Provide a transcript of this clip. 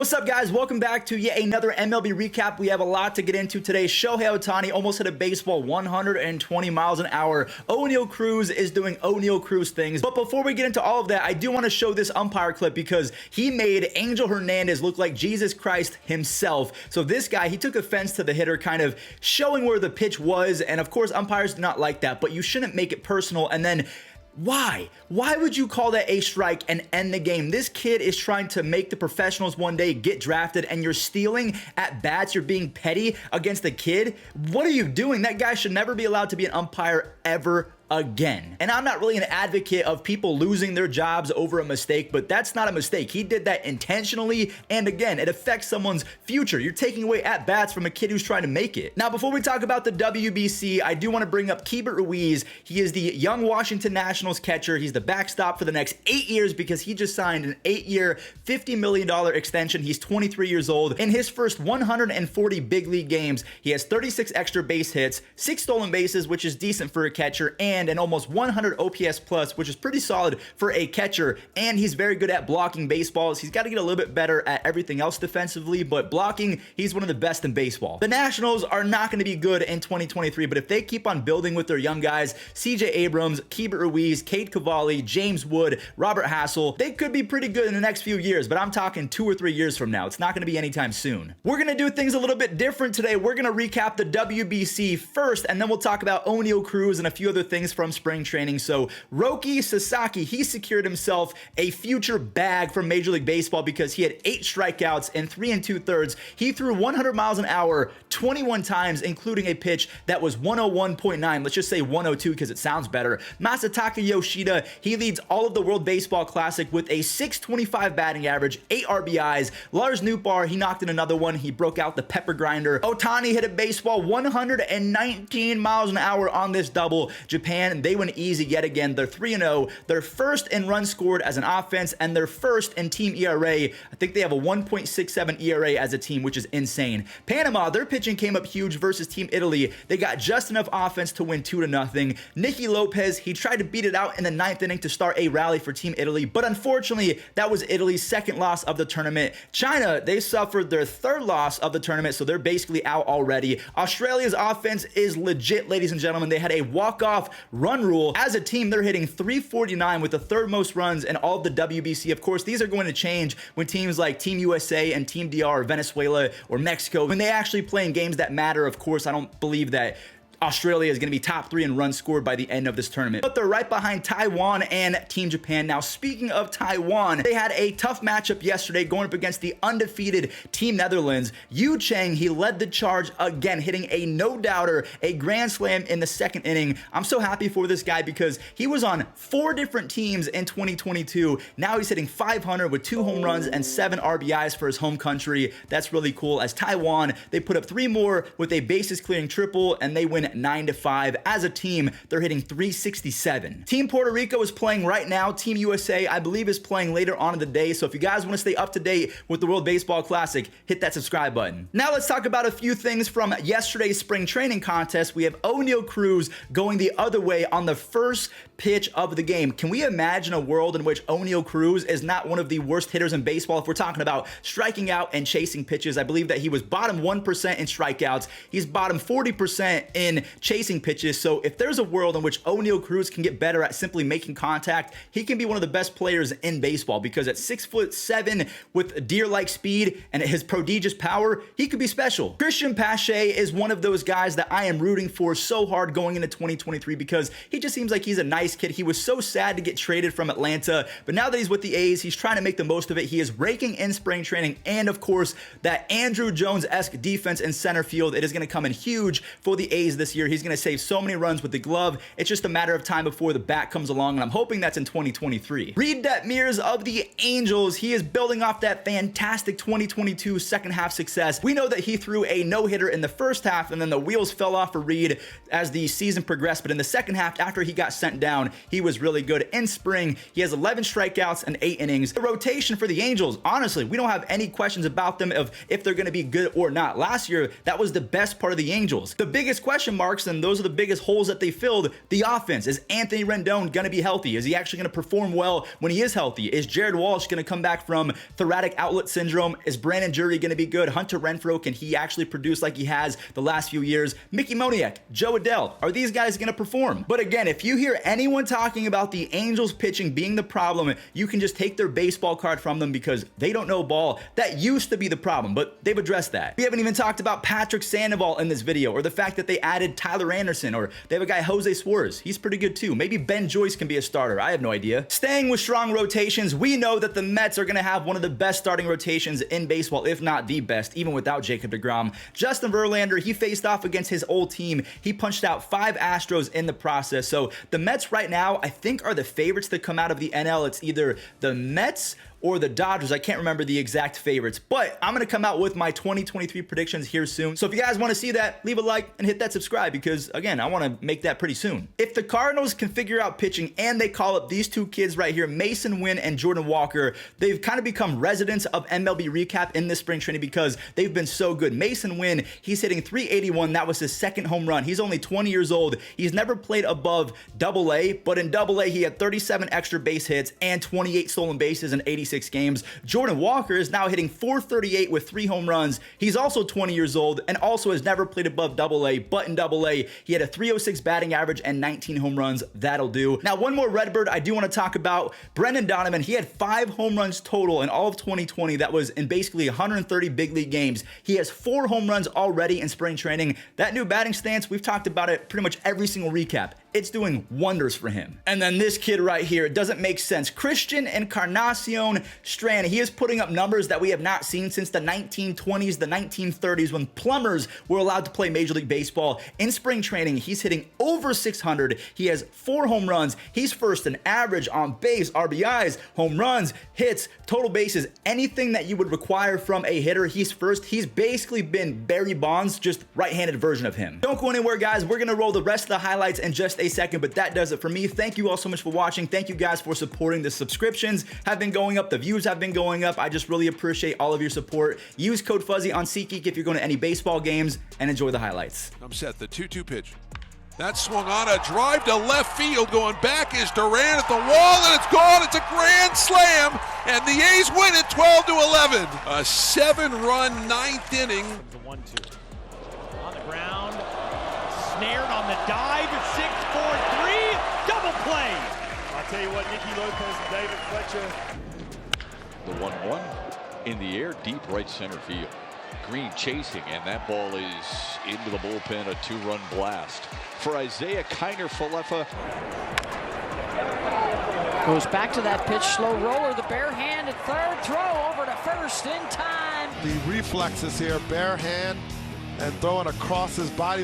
What's up, guys? Welcome back to yet another MLB recap. We have a lot to get into today. Shohei Ohtani almost hit a baseball 120 miles an hour. Oneil Cruz is doing Oneil Cruz things. But before we get into all of that, I do want to show this umpire clip because he made Angel Hernandez look like Jesus Christ himself. So this guy, he took offense to the hitter kind of showing where the pitch was. And of course, umpires do not like that, but you shouldn't make it personal. And then why would you call that a strike and end the game? This kid is trying to make the professionals one day, get drafted, and you're stealing at bats. You're being petty against the kid. What are you doing? That guy should never be allowed to be an umpire ever again. And I'm not really an advocate of people losing their jobs over a mistake, but that's not a mistake. He did that intentionally, and again, it affects someone's future. You're taking away at-bats from a kid who's trying to make it. Now, before we talk about the WBC, I do want to bring up Keibert Ruiz. He is the young Washington Nationals catcher. He's the backstop for the next 8 years because he just signed an 8-year, $50 million extension. He's 23 years old. In his first 140 big league games, he has 36 extra base hits, 6 stolen bases, which is decent for a catcher, and an almost 100 OPS plus, which is pretty solid for a catcher. And he's very good at blocking baseballs. He's got to get a little bit better at everything else defensively, but blocking, he's one of the best in baseball. The Nationals are not going to be good in 2023, but if they keep on building with their young guys, CJ Abrams, Keibert Ruiz, Cade Cavalli, James Wood, Robert Hassel, they could be pretty good in the next few years, but I'm talking 2 or 3 years from now. It's not going to be anytime soon. We're going to do things a little bit different today. We're going to recap the WBC first, and then we'll talk about Oneil Cruz and a few other things from spring training. So Riki Sasaki, he secured himself a future bag from Major League Baseball because he had 8 strikeouts in 3 2/3. He threw 100 miles an hour 21 times, including a pitch that was 101.9. Let's just say 102 because it sounds better. Masataka Yoshida, he leads all of the World Baseball Classic with a 625 batting average, 8 RBIs. Lars Nootbar, he knocked in another one. He broke out the pepper grinder. Ohtani hit a baseball 119 miles an hour on this double. Japan, they went easy yet again. They're 3-0. They're first in runs scored as an offense, and they're first in team ERA. I think they have a 1.67 ERA as a team, which is insane. Panama, their pitching came up huge versus Team Italy. They got just enough offense to win 2-0. Nicky Lopez, he tried to beat it out in the 9th inning to start a rally for Team Italy, but unfortunately, that was Italy's 2nd loss of the tournament. China, they suffered their 3rd loss of the tournament, so they're basically out already. Australia's offense is legit, ladies and gentlemen. They had a walk-off run rule. As a team, they're hitting 349 with the 3rd most runs in all of the WBC. Of course, these are going to change when teams like Team USA and Team DR or Venezuela or Mexico, when they actually play in games that matter. Of course, I don't believe that Australia is going to be top 3 in runs scored by the end of this tournament. But they're right behind Taiwan and Team Japan. Now, speaking of Taiwan, they had a tough matchup yesterday going up against the undefeated Team Netherlands. Yu Chang, he led the charge again, hitting a no-doubter, a grand slam in the 2nd inning. I'm so happy for this guy because he was on 4 different teams in 2022. Now he's hitting 500 with 2 home runs and 7 RBIs for his home country. That's really cool. As Taiwan, they put up 3 more with a bases clearing triple, and they win 9-5. As a team, they're hitting 367. Team Puerto Rico is playing right now. Team USA, I believe, is playing later on in the day. So if you guys want to stay up to date with the World Baseball Classic, hit that subscribe button. Now let's talk about a few things from yesterday's spring training contest. We have Oneil Cruz going the other way on the first pitch of the game. Can we imagine a world in which Oneil Cruz is not one of the worst hitters in baseball? If we're talking about striking out and chasing pitches, I believe that he was bottom 1% in strikeouts. He's bottom 40% in chasing pitches. So if there's a world in which Oneil Cruz can get better at simply making contact, he can be one of the best players in baseball because at 6'7" with deer-like speed and his prodigious power, he could be special. Christian Pache is one of those guys that I am rooting for so hard going into 2023 because he just seems like he's a nice kid. He was so sad to get traded from Atlanta, but now that he's with the A's, he's trying to make the most of it. He is raking in spring training, and of course, that Andrew Jones-esque defense in center field, it is going to come in huge for the A's this year. He's going to save so many runs with the glove. It's just a matter of time before the bat comes along, and I'm hoping that's in 2023. Reid Detmers of the Angels, he is building off that fantastic 2022 second half success. We know that he threw a no-hitter in the first half, and then the wheels fell off for Reid as the season progressed, but in the second half, after he got sent down, he was really good. In spring, he has 11 strikeouts and 8 innings. The rotation for the Angels, honestly, we don't have any questions about them of if they're going to be good or not. Last year, that was the best part of the Angels. The biggest question marks, and those are the biggest holes that they filled. The offense. Is Anthony Rendon going to be healthy? Is he actually going to perform well when he is healthy? Is Jared Walsh going to come back from thoracic outlet syndrome? Is Brandon Drury going to be good? Hunter Renfroe, can he actually produce like he has the last few years? Mickey Moniak, Joe Adell, are these guys going to perform? But again, if you hear anyone talking about the Angels pitching being the problem, you can just take their baseball card from them because they don't know ball. That used to be the problem, but they've addressed that. We haven't even talked about Patrick Sandoval in this video, or the fact that they added Tyler Anderson, or they have a guy Jose Suarez. He's pretty good too. Maybe Ben Joyce can be a starter. I have no idea. Staying with strong rotations, we know that the Mets are going to have one of the best starting rotations in baseball, if not the best, even without Jacob deGrom. Justin Verlander, he faced off against his old team. He punched out 5 Astros in the process. So the Mets right now, I think, are the favorites to come out of the NL. It's either the Mets or the Dodgers. I can't remember the exact favorites, but I'm going to come out with my 2023 predictions here soon. So if you guys want to see that, leave a like and hit that subscribe because, again, I want to make that pretty soon. If the Cardinals can figure out pitching and they call up these 2 kids right here, Masyn Winn and Jordan Walker, they've kind of become residents of MLB Recap in this spring training because they've been so good. Masyn Winn, he's hitting .381. That was his 2nd home run. He's only 20 years old. He's never played above AA, but in AA, he had 37 extra base hits and 28 stolen bases in 86 games. Jordan Walker is now hitting .438 with 3 home runs. He's also 20 years old and also has never played above AA, but in AA, he had a .306 batting average and 19 home runs. That'll do. Now, one more Redbird I do want to talk about. Brendan Donovan, he had 5 home runs total in all of 2020. That was in basically 130 big league games. He has 4 home runs already in spring training. That new batting stance, we've talked about it pretty much every single recap. It's doing wonders for him. And then this kid right here, it doesn't make sense. Christian Encarnacion Strand, he is putting up numbers that we have not seen since the 1920s, the 1930s, when plumbers were allowed to play Major League Baseball. In spring training, he's hitting over 600. He has 4 home runs. He's first in average, on base, RBIs, home runs, hits, total bases, anything that you would require from a hitter, he's first. He's basically been Barry Bonds, just right-handed version of him. Don't go anywhere, guys. We're gonna roll the rest of the highlights in just a second, but that does it for me. Thank you all so much for watching. Thank you guys for supporting. The subscriptions have been going up. The views have been going up. I just really appreciate all of your support. Use code Fuzzy on SeatGeek if you're going to any baseball games, and enjoy the highlights. I'm set. The 2-2 pitch. That swung on, a drive to left field. Going back is Duran at the wall, and it's gone. It's a grand slam, and the A's win it 12-11. A 7-run 9th inning. The 1-2 on the ground, snared on the dive. 6-4-3, double play. I'll tell you what, Nicky Lopez and David Fletcher. The 1-1 in the air, deep right center field. Green chasing, and that ball is into the bullpen, a 2-run blast. For Isaiah Kiner-Falefa. Goes back to that pitch, slow roller, the bare hand at third, throw over to first in time. The reflexes here, bare hand and throwing across his body.